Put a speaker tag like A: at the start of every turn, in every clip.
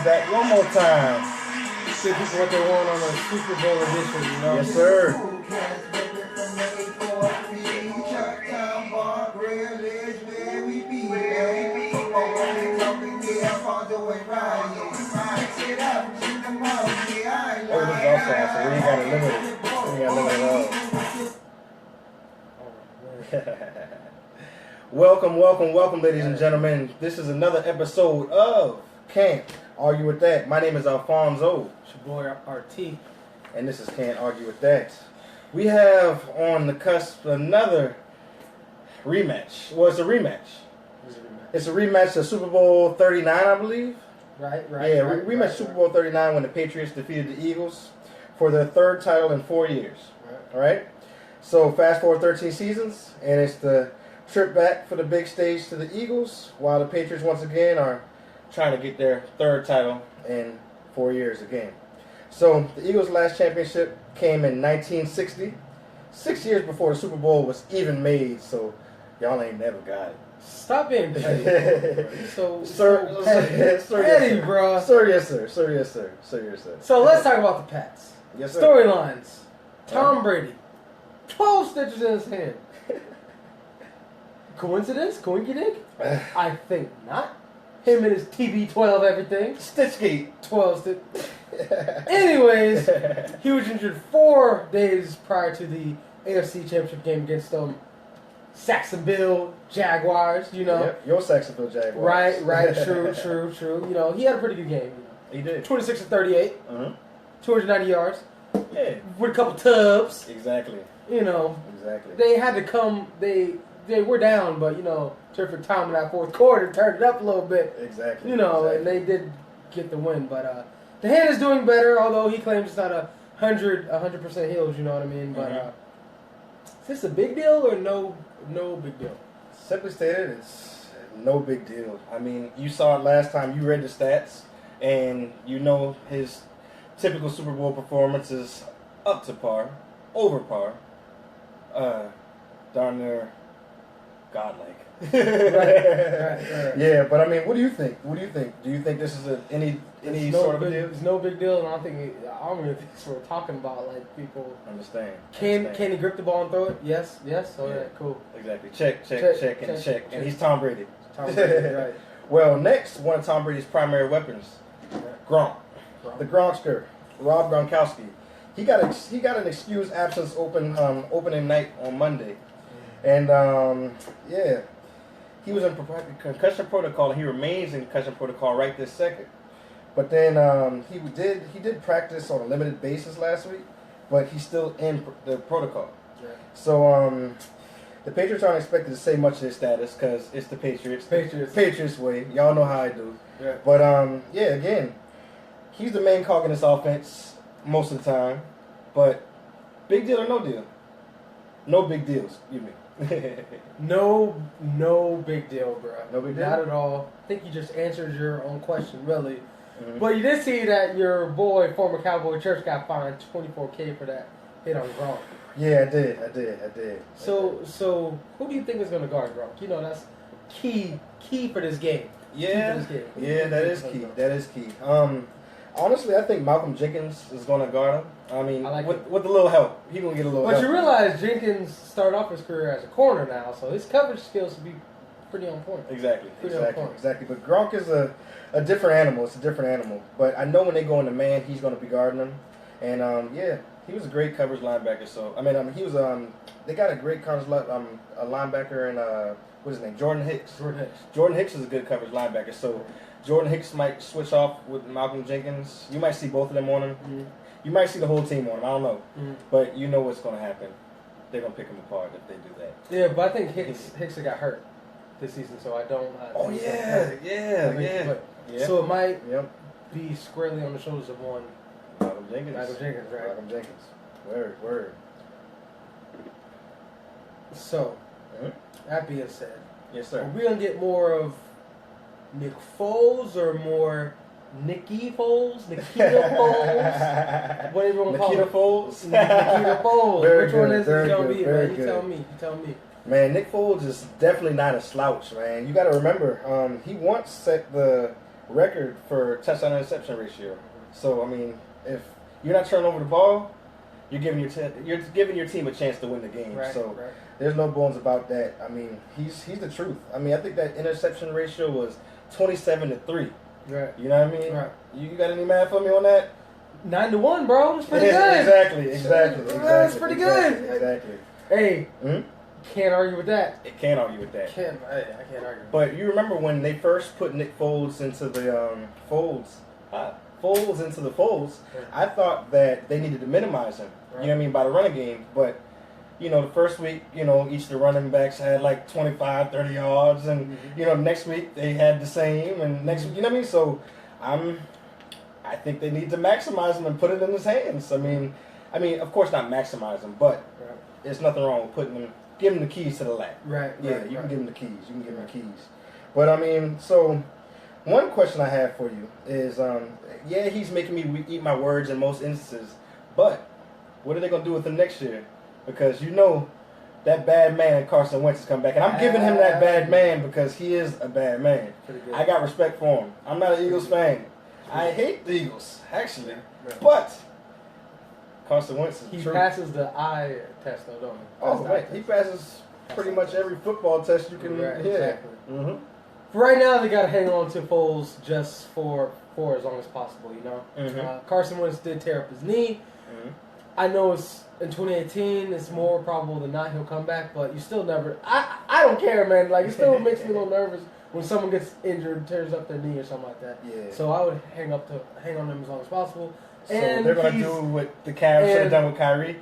A: Back one more time.
B: Give people what they want on a Super Bowl edition, you know?
A: Yes, sir. Oh, this is also awesome. We ain't got to limit it. We ain't got to limit it all. Welcome, ladies and gentlemen. This is another episode of Can't Argue With That. My name is Alfonso.
B: It's your boy RT.
A: And this is Can't Argue With That. We have on the cusp another rematch. Well, it's a rematch. It's a rematch of Super Bowl 39, I believe.
B: Right.
A: Yeah, rematch Super Bowl 39 when the Patriots defeated the Eagles for their third title in 4 years. All right? So fast forward 13 seasons, and it's the trip back for the big stage to the Eagles, while the Patriots once again are trying to get their third title in 4 years again. So the Eagles' last championship came in 1960, 6 years before the Super Bowl was even made, so y'all ain't never got it.
B: Stop being petty. So
A: petty,
B: bro.
A: Sir, yes, sir.
B: So let's talk about the Pats.
A: Yes, sir.
B: Storylines. Tom Brady. 12 stitches in his hand. Coincidence? Coinkydink? I think not. Him and his TB12 everything.
A: Stitchgate.
B: 12 stitches. Anyways, he was injured 4 days prior to the AFC Championship game against Saxonville Jaguars, you know.
A: Yep, your Saxonville Jaguars.
B: Right, true. You know, he had a pretty good game.
A: He did.
B: 26 and 38. 290 yards.
A: Yeah.
B: With a couple tubs.
A: Exactly.
B: You know.
A: Exactly.
B: They had to come, they were down, but, you know, terrific time in that fourth quarter, turned it up a little bit.
A: Exactly.
B: You know, and they did get the win. But the hand is doing better, although he claims it's not 100% healed, you know what I mean? But is this a big deal or no big deal?
A: Simply stated, it's no big deal. I mean, you saw it last time. You read the stats, and you know his typical Super Bowl performance is up to par, over par, darn near godlike.
B: Right.
A: Yeah, but I mean, what do you think? Do you think this is any sort of a deal?
B: It's no big deal, and I don't really think it's worth talking about. Like, people
A: understand.
B: Can he grip the ball and throw it? Yes. Oh, yeah, cool.
A: Exactly. Check. And he's Tom Brady.
B: Tom Brady, right.
A: Well, next, one of Tom Brady's primary weapons, Gronk. The Gronkster, Rob Gronkowski. He got an excused absence opening night on Monday, and yeah, he was in concussion protocol, and he remains in concussion protocol right this second. But then he did practice on a limited basis last week, but he's still in the protocol.
B: Yeah.
A: So the Patriots aren't expected to say much of his status because it's the Patriots. Patriots way. Y'all know how I do.
B: Yeah.
A: But yeah, again, he's the main cog in this offense most of the time. But big deal or no deal? No big deals, you mean?
B: No big deal, bro.
A: No big deal?
B: Not at all. I think you just answered your own question, really. Mm-hmm. But you did see that your boy, former Cowboy Church, got fined $24K for that hit on Gronk.
A: Yeah, I did.
B: So who do you think is going to guard Gronk? You know, that's key for this game.
A: Yeah, that is key. Honestly, I think Malcolm Jenkins is going to guard him. I mean, with a little help, he's going to get a little help.
B: But you realize Jenkins started off his career as a corner now, so his coverage skills will be pretty on point.
A: Exactly. But Gronk is a different animal. It's a different animal. But I know when they go into man, he's going to be guarding them. And yeah, he was a great coverage linebacker. So I mean, he was they got a great coverage a linebacker and what's his name? Jordan Hicks. Jordan Hicks is a good coverage linebacker. So Jordan Hicks might switch off with Malcolm Jenkins. You might see both of them on him. Mm-hmm. You might see the whole team on him. I don't know. Mm-hmm. But you know what's going to happen. They're going to pick him apart if they do that.
B: Yeah, but I think Hicks got hurt this season, so I don't...
A: Yeah.
B: So it might be squarely on the shoulders of one.
A: Malcolm Jenkins,
B: right?
A: Malcolm Jenkins. Word.
B: So, that being said,
A: yes, sir.
B: Are we going to get more of Nick Foles or more Nikita Foles? Whatever you want to call
A: Nikita
B: it.
A: Foles?
B: Nikita Foles. Which one is it going to be, man? You tell me.
A: Man, Nick Foles is definitely not a slouch, man. You got to remember, he once set the record for touchdown interception ratio. So I mean, if you're not turning over the ball, you're giving your team a chance to win the game.
B: Right,
A: so
B: right.
A: there's no bones about that. I mean, he's the truth. I mean, I think that interception ratio was 27-3.
B: Right.
A: You know what I mean?
B: Right.
A: You got any math for me on that?
B: 9-1, bro. That's pretty
A: Yeah,
B: good.
A: Exactly.
B: That's pretty good.
A: Exactly.
B: Hey,
A: Hmm?
B: can't argue with that.
A: It can't argue with that.
B: I can't argue.
A: But you remember when they first put Nick Foles into the Foles into the folds, I thought that they needed to minimize him.
B: Right.
A: You know what I mean, by the running game. But, the first week, each of the running backs had like 25, 30 yards. And, next week they had the same. And next week, you know what I mean? So I think they need to maximize him and put it in his hands. I mean, of course not maximize him, but there's nothing wrong with give him the keys to the lap.
B: Right.
A: Yeah, you can give him the keys. You can give him the keys. But so one question I have for you is, he's making me eat my words in most instances, but what are they gonna do with him next year? Because that bad man Carson Wentz is coming back, and I'm giving him that bad man because he is a bad man. I got respect for him. I'm not an Eagles fan. I hate the Eagles, actually, but Carson Wentz is
B: He
A: true.
B: passes the eye test, though, don't he?
A: Oh, right. He passes pretty much every football test you can.
B: Right,
A: yeah.
B: exactly.
A: Mm-hmm.
B: For right now, they got to hang on to Foles just for as long as possible,
A: Mm-hmm.
B: Carson Wentz did tear up his knee.
A: Mm-hmm.
B: I know it's in 2018. It's more probable than not he'll come back, but you still never. I don't care, man. Like, it still makes me a little nervous when someone gets injured, tears up their knee or something like that.
A: Yeah.
B: So I would hang on them as long as possible.
A: So
B: And
A: they're gonna do what the Cavs should have done with Kyrie.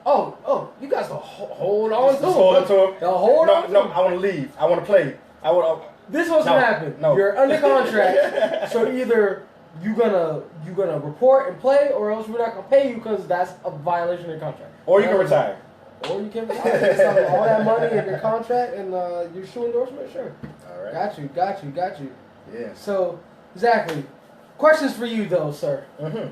B: Oh, you guys will hold on to him.
A: Hold on to him.
B: They'll hold on to him.
A: No, I want to leave. I want to play.
B: This is what's gonna happen.
A: No.
B: You're under contract, so either you're gonna report and play, or else we're not gonna pay you because that's a violation of your contract.
A: Or you can retire.
B: Or you can retire. It's all that money in your contract and your shoe endorsement. Sure.
A: All right.
B: Got you.
A: Yeah.
B: So exactly. Questions for you though, sir.
A: Mm-hmm.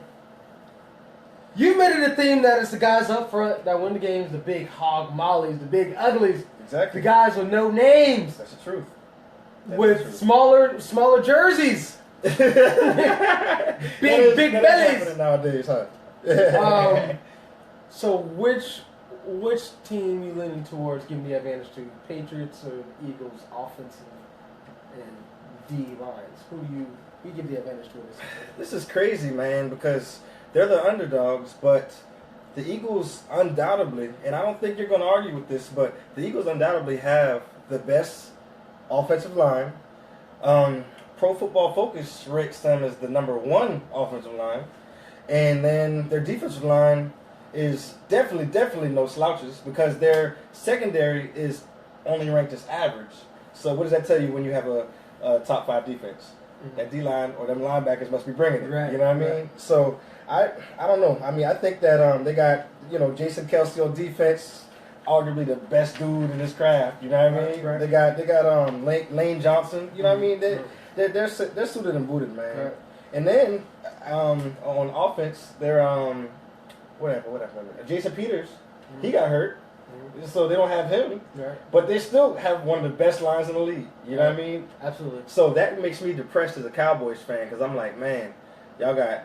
B: You made it a theme that it's the guys up front that win the games, the big hog mollies, the big uglies,
A: Exactly.
B: the guys with no names.
A: That's the truth.
B: With smaller jerseys. big bellies.
A: Nowadays, huh?
B: So which team you leaning towards giving the advantage to? Patriots or Eagles offensive and D lines? Who do you give the advantage to this?
A: This is crazy, man, because they're the underdogs, but the Eagles undoubtedly, and I don't think you're going to argue with this, but the Eagles undoubtedly have the best offensive line. Pro Football Focus rates them as the #1 offensive line. And then their defensive line is definitely no slouches because their secondary is only ranked as average. So what does that tell you when you have a top 5 defense? Mm-hmm. That D-line or them linebackers must be bringing it.
B: Right,
A: you know what I mean?
B: right.
A: So I don't know. I mean, I think that they got, Jason Kelce on defense, arguably the best dude in this craft. You know what I mean?
B: Right.
A: They got Lane Johnson. You know what I mean? They're suited and booted, man.
B: Right.
A: And then on offense, they're whatever. Jason Peters, he got hurt, so they don't have him.
B: Right.
A: But they still have one of the best lines in the league. You know what I mean?
B: Absolutely.
A: So that makes me depressed as a Cowboys fan because I'm like, man, y'all got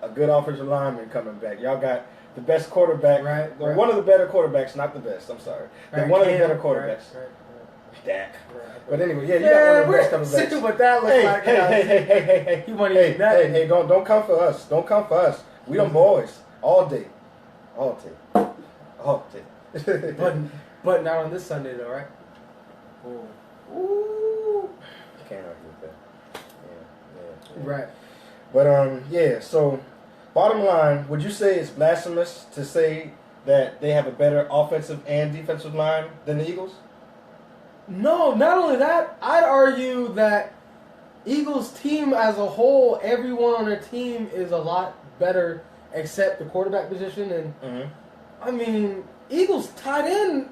A: a good offensive lineman coming back. Y'all got the best quarterback.
B: Right.
A: One of the better quarterbacks, not the best. I'm sorry.
B: Right.
A: One of the better quarterbacks.
B: Right.
A: Dak.
B: Right.
A: But anyway, you got one of the best coming back.
B: See what that looks like.
A: Hey.
B: You want to eat nothing.
A: Hey, don't come for us. Don't come for us. We them boys. All day.
B: But not on this Sunday though, right? Ooh.
A: Can't argue with that. Yeah.
B: Right.
A: But so bottom line, would you say it's blasphemous to say that they have a better offensive and defensive line than the Eagles?
B: No, not only that, I'd argue that Eagles team as a whole, everyone on their team is a lot better except the quarterback position. And I mean, Eagles tight end,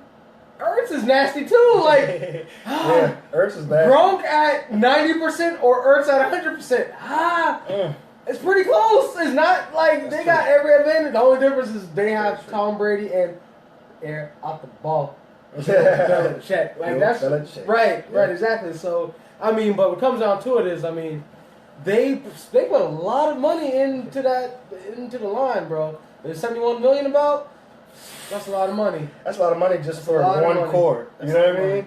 B: Ertz is nasty too. Like,
A: yeah, Ertz is bad.
B: Gronk at 90% or Ertz at 100%. It's pretty close. It's not like they got every advantage. The only difference is they have Tom Brady and air out the ball. Belichick. Like that's
A: Belichick.
B: right, exactly. So I mean, but what comes down to it is, I mean, they put a lot of money into the line, bro. There's 71 million about. That's a lot of money.
A: That's a lot of money just for one core. You know what I mean?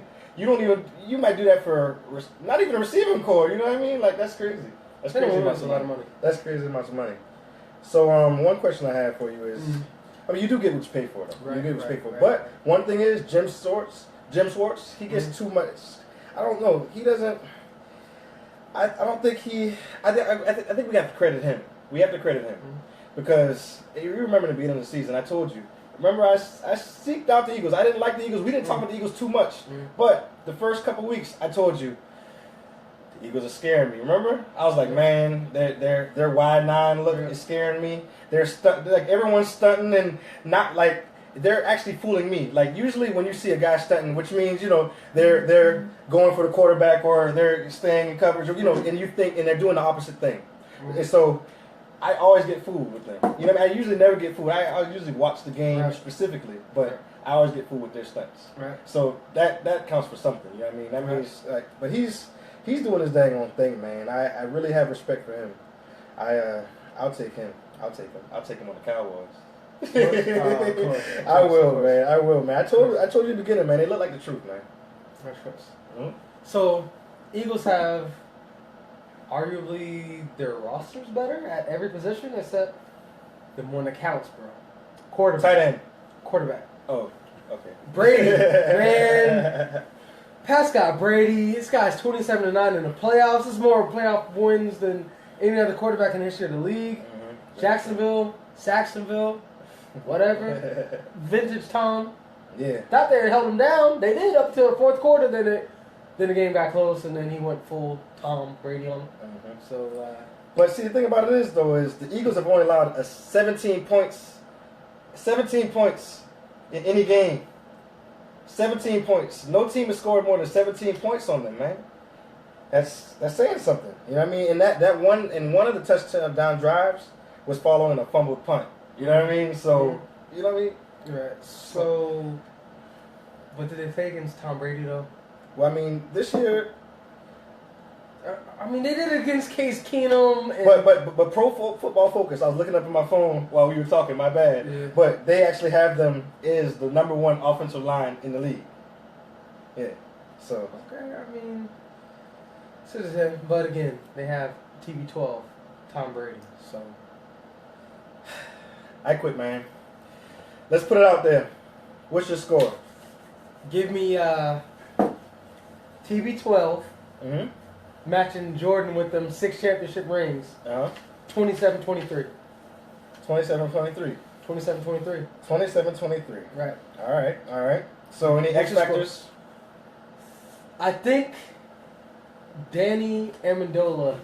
A: You might do that for not even a receiving core. You know what I mean? Like, that's crazy. That's crazy amounts of money. That's crazy amounts of money. So one question I have for you is, I mean, you do get what you pay for, though. You get what you pay for. But one thing is, Jim Schwartz, he gets too much. I don't know. He doesn't. I don't think he. I think we have to credit him. We have to credit him because if you remember the beginning of the season, I told you. Remember, I seeked out the Eagles. I didn't like the Eagles. We didn't talk about the Eagles too much. But the first couple weeks, I told you, the Eagles are scaring me. Remember? I was like, man, their wide nine look is scaring me. They're like everyone's stunting and not like they're actually fooling me. Like usually when you see a guy stunting, which means they're going for the quarterback or they're staying in coverage, or and you think and they're doing the opposite thing. And so I always get fooled with them. You know what I mean? I usually never get fooled. I usually watch the game specifically, but I always get fooled with their stunts. Right. So that counts for something. You know what I mean? That means like, but he's doing his dang on thing, man. I really have respect for him. I'll take him. I'll take him on the Cowboys. I will, man. I told you in the beginning, man. They look like the truth, man.
B: So, Eagles have arguably their rosters better at every position except the one that counts, bro. Quarterback.
A: Tight end.
B: Quarterback.
A: Oh, okay.
B: Brady, man. Past guy Brady. This guy's 27-9 in the playoffs. This is more playoff wins than any other quarterback in the history of the league. Saxonville, whatever. Vintage Tom.
A: Yeah.
B: Thought they held him down. They did up to the fourth quarter. Then the game got close, and then he went full Tom Brady on him. So,
A: but see, the thing about it is the Eagles have only allowed 17 points in any game. 17 points. No team has scored more than 17 points on them, man. That's saying something. You know what I mean? And that one of the touchdown drives was following a fumbled punt. You know what I mean? So you know what I mean?
B: Right. So, what did they say against Tom Brady though?
A: Well, I mean, this year.
B: I mean, they did it against Case Keenum.
A: But Pro Football Focus, I was looking up on my phone while we were talking, my bad. Yeah. But they actually have them as the number one offensive line in the league. Yeah. So.
B: Okay, I mean, this is him. But again, they have TB12, Tom Brady. So.
A: I quit, man. Let's put it out there. What's your score?
B: Give me TB12. Matching Jordan with them 6 championship rings. 27-23.
A: 27-23.
B: 27-23.
A: 27-23.
B: Right.
A: All right. So any X factors?
B: I think Danny Amendola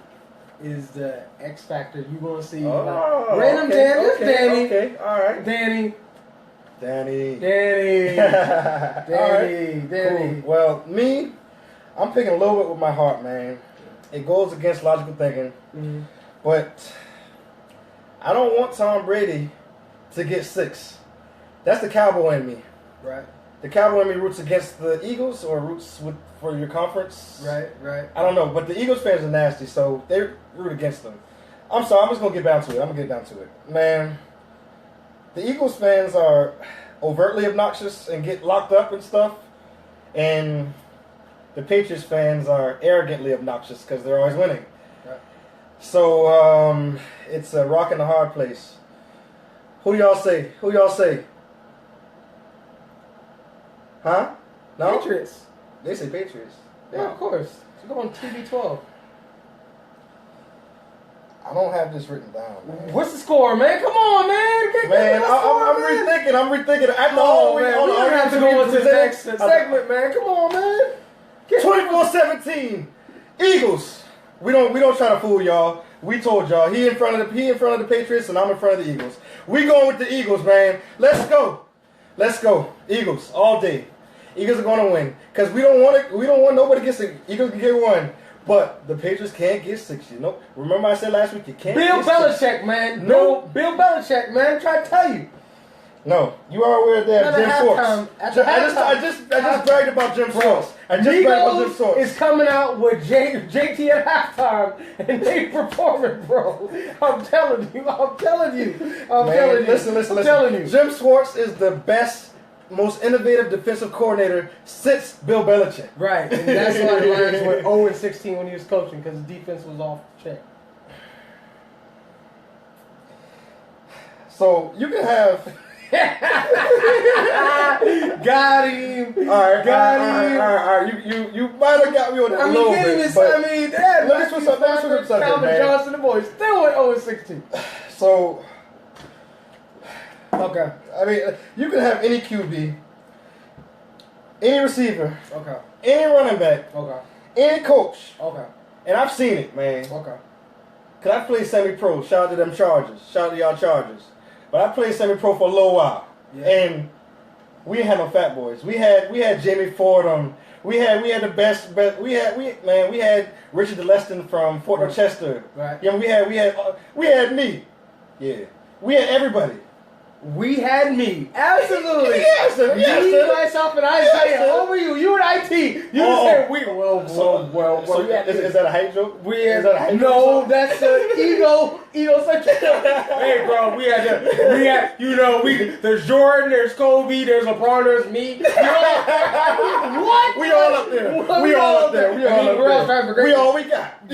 B: is the X factor you're going to see. Random Danny. Danny.
A: Okay. All right.
B: Danny.
A: Cool. Well, I'm picking a little bit with my heart, man. It goes against logical thinking. But I don't want Tom Brady to get 6. That's the cowboy in me.
B: Right.
A: The cowboy in me roots against the Eagles or roots for your conference.
B: Right.
A: I don't know, but the Eagles fans are nasty, so they root against them. I'm sorry, I'm just going to get down to it. Man, the Eagles fans are overtly obnoxious and get locked up and stuff. And the Patriots fans are arrogantly obnoxious because they're always winning. Right. So it's a rock and a hard place. Who y'all say? Huh? No?
B: Patriots.
A: They say Patriots.
B: Yeah, of course. Go on TB12.
A: I don't have this written down, man.
B: What's the score, man? Come on, man.
A: I'm rethinking.
B: Man. We don't have to go into the next segment, man. Come on, man.
A: 24-17. Eagles. We don't try to fool y'all. We told y'all he in front of the Patriots and I'm in front of the Eagles. We going with the Eagles, man. Let's go. Eagles all day. Eagles are going to win because we don't want nobody to get 6. Eagles can get 1. But the Patriots can't get 6. You know? Remember I said last week you can't
B: Bill
A: get
B: Belichick,
A: 6.
B: man. No, Bill Belichick, man. I'm trying to tell you.
A: No, you are aware that Jim Schwartz. I just bragged about Jim Schwartz. I just read it was this source.
B: is coming out with JT at halftime, and they performing, bro. I'm telling you.
A: Listen. Jim Schwartz is the best, most innovative defensive coordinator since Bill Belichick.
B: Right, and that's why the Lions went 0-16 when he was coaching, because the defense was off check.
A: So you can have.
B: Got him.
A: All right. You might have got me on that a little bit.
B: Let me switch up, Calvin Johnson, the boys still went 0-16.
A: So,
B: okay.
A: I mean, you can have any QB, any receiver,
B: okay,
A: any running back,
B: okay,
A: any coach,
B: okay,
A: and I've seen it, man.
B: Okay.
A: Cause I played semi-pro. Shout out to them Chargers. Shout out to y'all Chargers. But I played semi-pro for a little while, and we had no fat boys. We had Jamie Fordham. We had the best. We had Richard DeLeston from Fort Rochester.
B: Right.
A: Yeah, we had me. Yeah, we had everybody.
B: We had me. Absolutely.
A: Yes, sir.
B: Me, myself, and Isaiah. Over you. You and IT. You said we. Well.
A: Is that a hype joke?
B: Is that a hype joke? That's the ego centric. Hey, bro, we had. There's Jordan, there's Kobe, there's LeBron, there's me. What?
A: We all up there. We all trying for greatness. We all we got.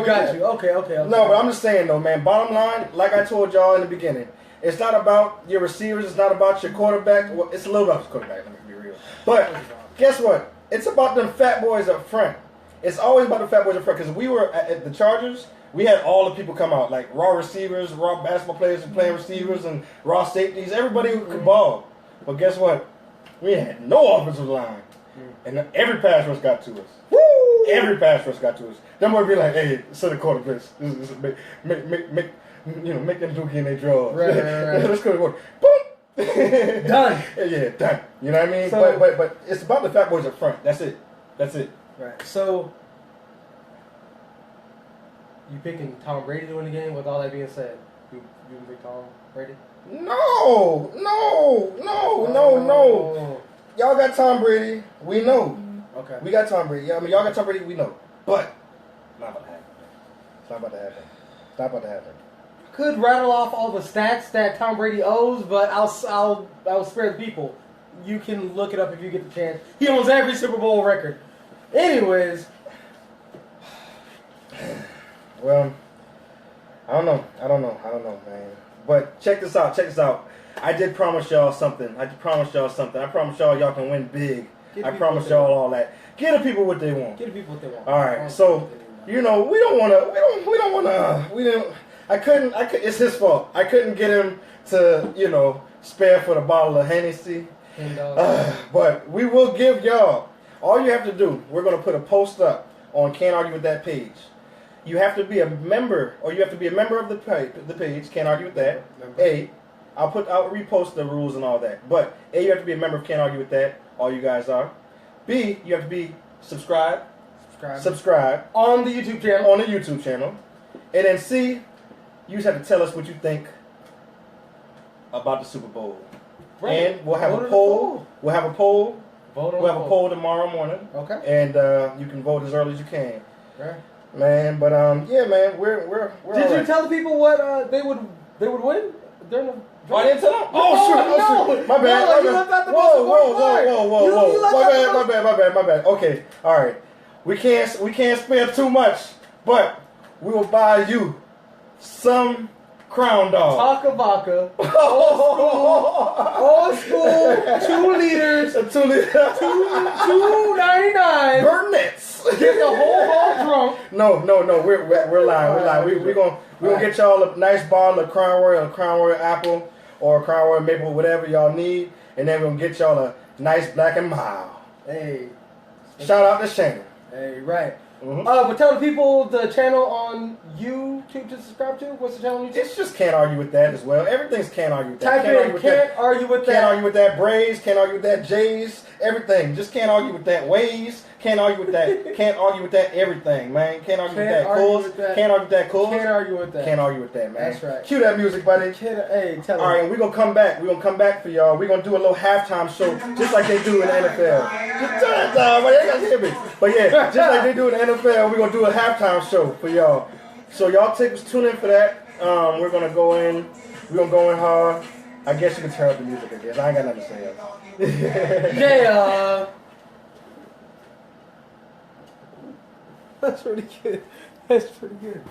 B: Got you. Okay.
A: No, but I'm just saying though, man. Bottom line, like I told y'all in the beginning. It's not about your receivers. It's not about your quarterback. Well, it's a little about the quarterback. Let me be real. But guess what? It's about them fat boys up front. It's always about the fat boys up front. Because we were at the Chargers, we had all the people come out. Like raw receivers, raw basketball players and playing receivers, and raw safeties. Everybody who could ball. But guess what? We had no offensive line. And every pass rush got to us. Woo! Every pass rush got to us. Them boys be like, hey, set a quarter blitz. Make them dookie in their drawers.
B: Right.
A: Let's go to work. Boom.
B: Done.
A: Yeah, done. You know what I mean?
B: So,
A: but it's about the fat boys up front. That's it.
B: Right. So you picking Tom Brady to win the game? With all that being said, you pick Tom Brady?
A: No. Y'all got Tom Brady. We know.
B: Okay.
A: We got Tom Brady. Yeah, I mean, y'all got Tom Brady. We know. But not about to happen. It's not about to happen.
B: Could rattle off all the stats that Tom Brady owes, but I'll spare the people. You can look it up if you get the chance. He owns every Super Bowl record. Anyways.
A: Well, I don't know, man. But check this out. I did promise y'all something. I promise y'all can win big. I promise y'all all that. Give the people what they want. All right. So, we don't want to. I couldn't. It's his fault. I couldn't get him to, spare for the bottle of Hennessy. But we will give y'all. All you have to do, we're going to put a post up on Can't Argue With That page. You have to be a member, or you have to be a member of the page. Can't Argue With That. I'll repost the rules and all that. But A, you have to be a member of Can't Argue With That. All you guys are. B, you have to be subscribed
B: on the YouTube channel.
A: And then C, you just have to tell us what you think about the Super Bowl. Right. And we'll have a poll. We'll have a poll tomorrow morning.
B: Okay.
A: And you can vote as early as you can.
B: Right.
A: Man, but yeah, man, we're
B: Did you tell the people what they would win during the?
A: I didn't tell them. Oh shoot! My bad.
B: You left out the
A: Whoa! My bad. Okay, all right. We can't spare too much, but we will buy you some Crown Dog.
B: Takavaka. Old school. 2 liters. 2.99.
A: Burnett's.
B: Get the whole drunk.
A: No. We're lying. We're gonna get y'all a nice bottle of Crown Royal, Apple, or Crown Royal Maple, whatever y'all need, and then we're gonna get y'all a nice Black and Mild.
B: Hey.
A: Shout out to Shannon.
B: Hey, right.
A: Mm-hmm.
B: But tell the people the channel on YouTube to subscribe to. What's the channel on YouTube?
A: It's just Can't Argue With That as well. Everything's Can't Argue With That.
B: Type in Can't Argue With That.
A: Can't Argue With That Braves. Can't Argue With That Jays. Everything. Just Can't Argue With That Ways. Can't argue with that. Can't argue with that everything, man. Can't argue with that.
B: argue
A: Cause.
B: with that.
A: Can't argue with that. Cause.
B: Can't argue with that.
A: Can't argue with that, man.
B: That's right.
A: Cue that music, buddy.
B: Hey, tell
A: All right, and we're going to come back. We're going to come back for y'all. We're going to do a little halftime show just like they do in the NFL. Just turn it down, man. They got to hear me. But yeah, just like they do in the NFL, we're going to do a halftime show for y'all. So y'all tune in for that. We're going to go in. We're going to go in hard. I guess you can turn up the music, I guess. I ain't got nothing to say else.
B: Yeah. That's pretty good. That's pretty good.